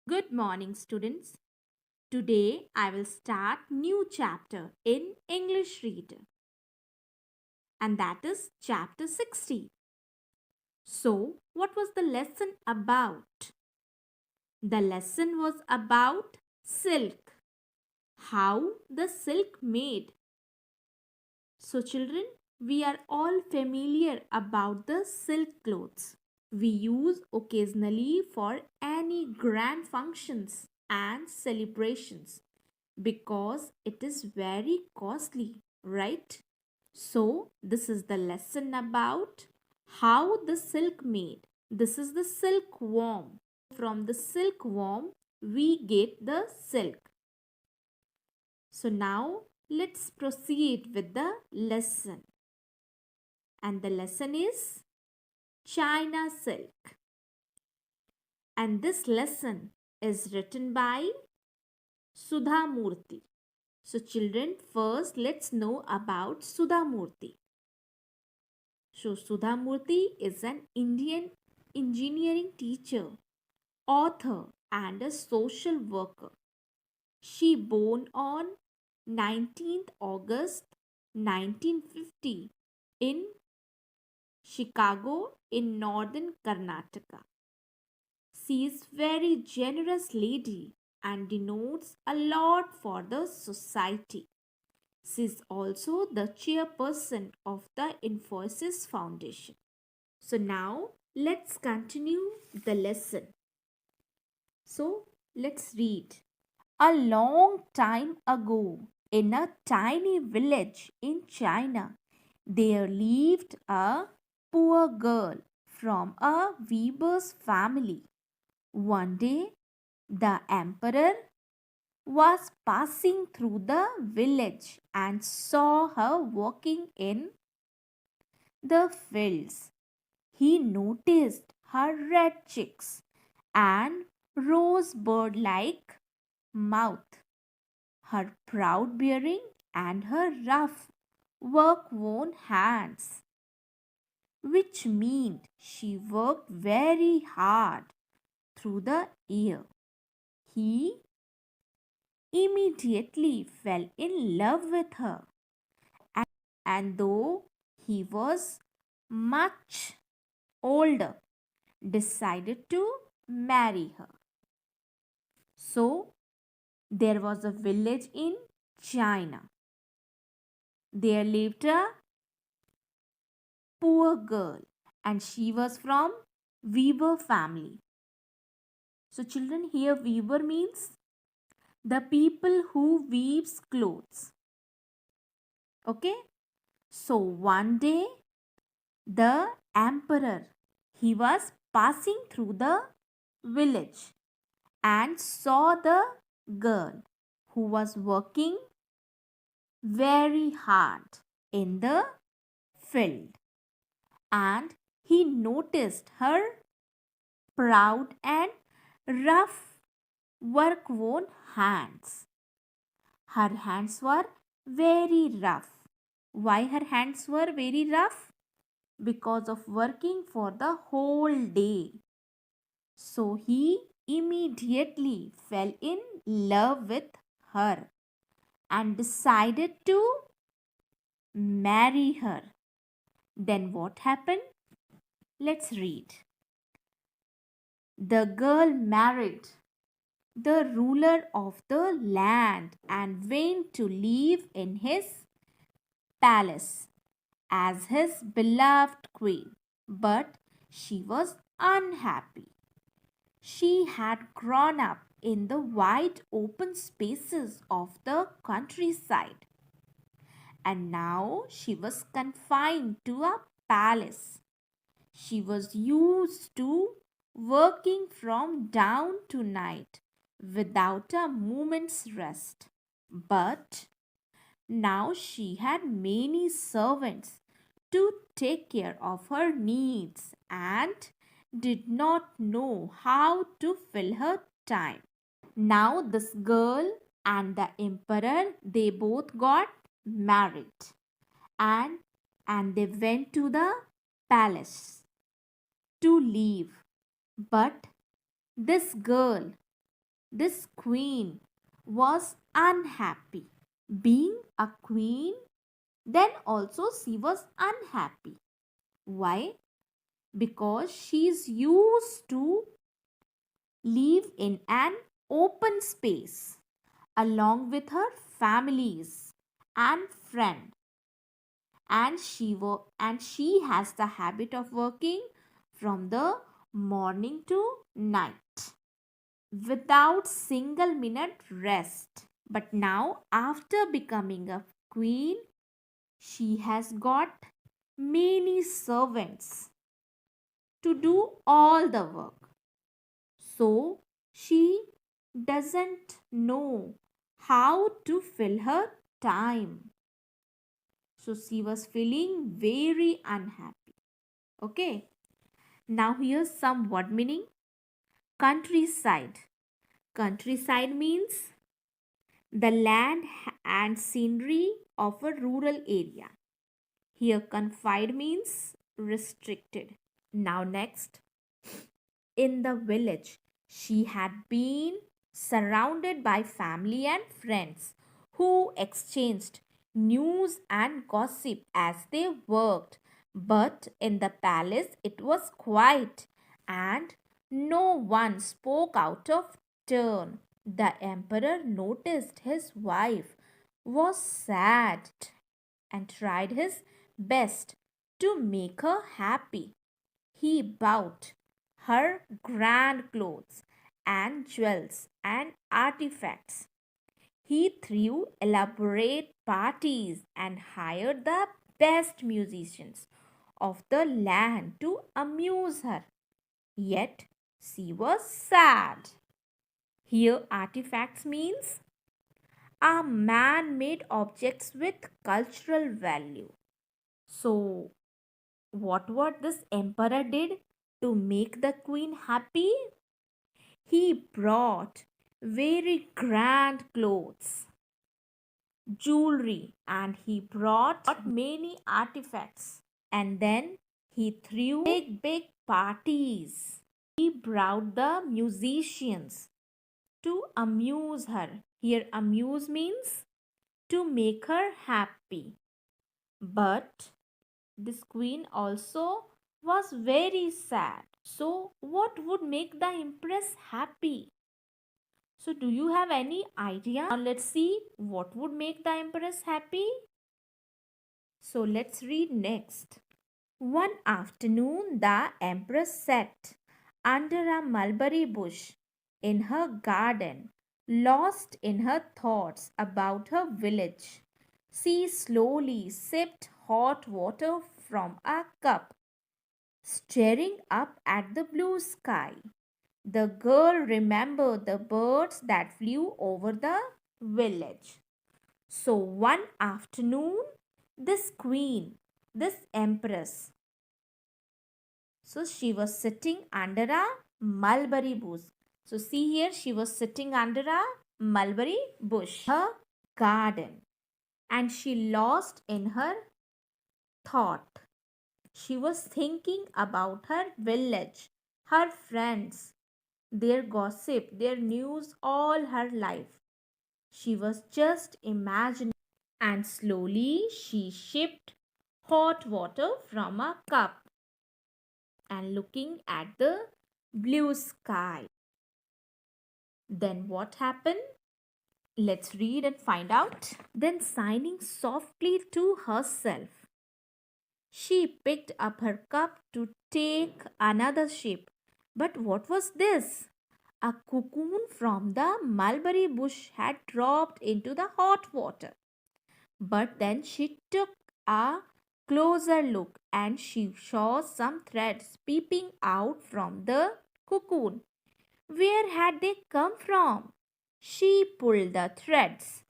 Good morning, students. Today I will start new chapter in English Reader, and that is chapter 60. So, what was the lesson about? The lesson was about silk. How the silk made. So, children, we are all familiar about the silk clothes. We use occasionally for any grand functions and celebrations because it is very costly, right? So, this is the lesson about how the silk made. This is the silkworm. From the silkworm, we get the silk. So, now let's proceed with the lesson. And the lesson is China silk. And this lesson is written by Sudha Murthy. So, children, first let's know about Sudha Murthy. So, Sudha Murthy is an Indian engineering teacher, author, and a social worker. She born on 19th August 1950 in Chicago in northern Karnataka. She is very generous lady and denotes a lot for the society. She is also the chairperson of the Infosys Foundation. So now let's continue the lesson. So let's read. A long time ago, in a tiny village in China, there lived a poor girl from a weaver's family. One day, the emperor was passing through the village and saw her walking in the fields. He noticed her red cheeks and rosebud like mouth, her proud bearing, and her rough, work worn hands, which meant she worked very hard through the year. He immediately fell in love with her, and though he was much older, decided to marry her. So, there was a village in China. There lived a poor girl, and she was from weaver family. So, children, here weaver means the people who weaves clothes. Okay? So, one day the emperor, he was passing through the village and saw the girl who was working very hard in the field, and he noticed her proud and rough work worn hands. Her hands were very rough. Why her hands were very rough? Because of working for the whole day. So he immediately fell in love with her and decided to marry her. Then what happened? Let's read. The girl married the ruler of the land and went to live in his palace as his beloved queen. But she was unhappy. She had grown up in the wide open spaces of the countryside, and now she was confined to a palace. She was used to working from dawn to night without a moment's rest. But now she had many servants to take care of her needs and did not know how to fill her time. Now this girl and the emperor, they both got married, and they went to the palace to live. But this girl, this queen was unhappy. Being a queen, then also she was unhappy. Why? Because she's used to live in an open space along with her families and friends, and she has the habit of working from the morning to night without single minute rest. But now, after becoming a queen, she has got many servants to do all the work. So she doesn't know how to fill her time. So she was feeling very unhappy. Okay. Now here's some word meaning. Countryside. Countryside means the land and scenery of a rural area. Here confined means restricted. Now next, in the village, she had been surrounded by family and friends who exchanged news and gossip as they worked. But in the palace, it was quiet and no one spoke out of turn. The emperor noticed his wife was sad and tried his best to make her happy. He bought her grand clothes and jewels and artifacts. He threw elaborate parties and hired the best musicians of the land to amuse her. Yet she was sad. Here, artifacts means are man made objects with cultural value. So, what this emperor did to make the queen happy? He brought very grand clothes, jewelry, and he brought many artifacts. And then he threw big parties. He brought the musicians to amuse her. Here, amuse means to make her happy. But this queen also was very sad. So, what would make the empress happy? So, do you have any idea? Now, let's see what would make the empress happy. So, let's read next. One afternoon, the empress sat under a mulberry bush in her garden, lost in her thoughts about her village. She slowly sipped hot water from a cup, staring up at the blue sky. The girl remembered the birds that flew over the village. So one afternoon, this queen, this empress, so she was sitting under a mulberry bush. So see here, she was sitting under a mulberry bush, her garden, and she lost in her thought. She was thinking about her village, her friends, their gossip, their news all her life. She was just imagining, and slowly she sipped hot water from a cup and looking at the blue sky. Then what happened? Let's read and find out. Then, signing softly to herself, she picked up her cup to take another sip. But what was this? A cocoon from the mulberry bush had dropped into the hot water. But then she took a closer look and she saw some threads peeping out from the cocoon. Where had they come from? She pulled the threads.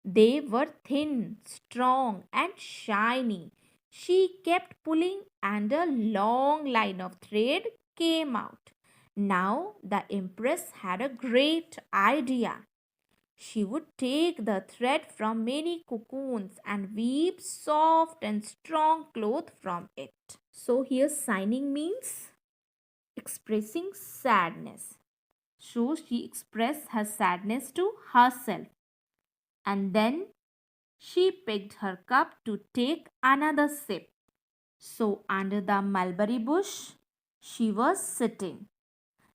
They were thin, strong, and shiny. She kept pulling, and a long line of thread came out. Now the empress had a great idea. She would take the thread from many cocoons and weave soft and strong cloth from it. So here signing means expressing sadness. So she expressed her sadness to herself. And then she picked her cup to take another sip. So under the mulberry bush, she was sitting.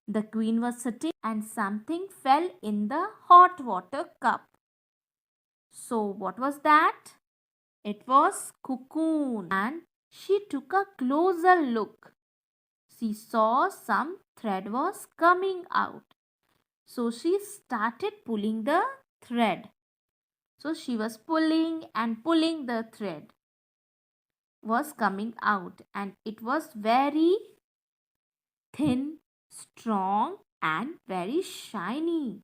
The queen was sitting and something fell in the hot water cup. So what was that? It was cocoon, and she took a closer look. She saw some thread was coming out. So she started pulling the thread. So she was pulling and pulling, the thread was coming out and it was very thin, strong and very shiny.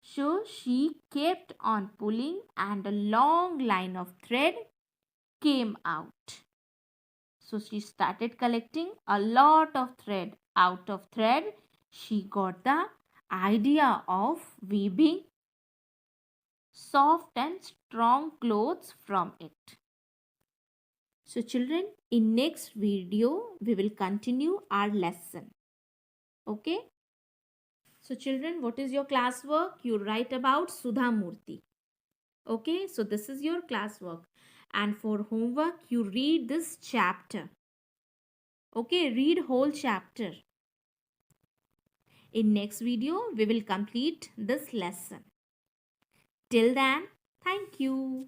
So she kept on pulling and a long line of thread came out. So she started collecting a lot of thread. Out of thread, she got the idea of weaving soft and strong clothes from it. So children, in next video, we will continue our lesson. Okay? So children, what is your classwork? You write about Sudha Murthy. Okay? So this is your classwork. And for homework, you read this chapter. Okay? Read whole chapter. In next video, we will complete this lesson. Till then, thank you.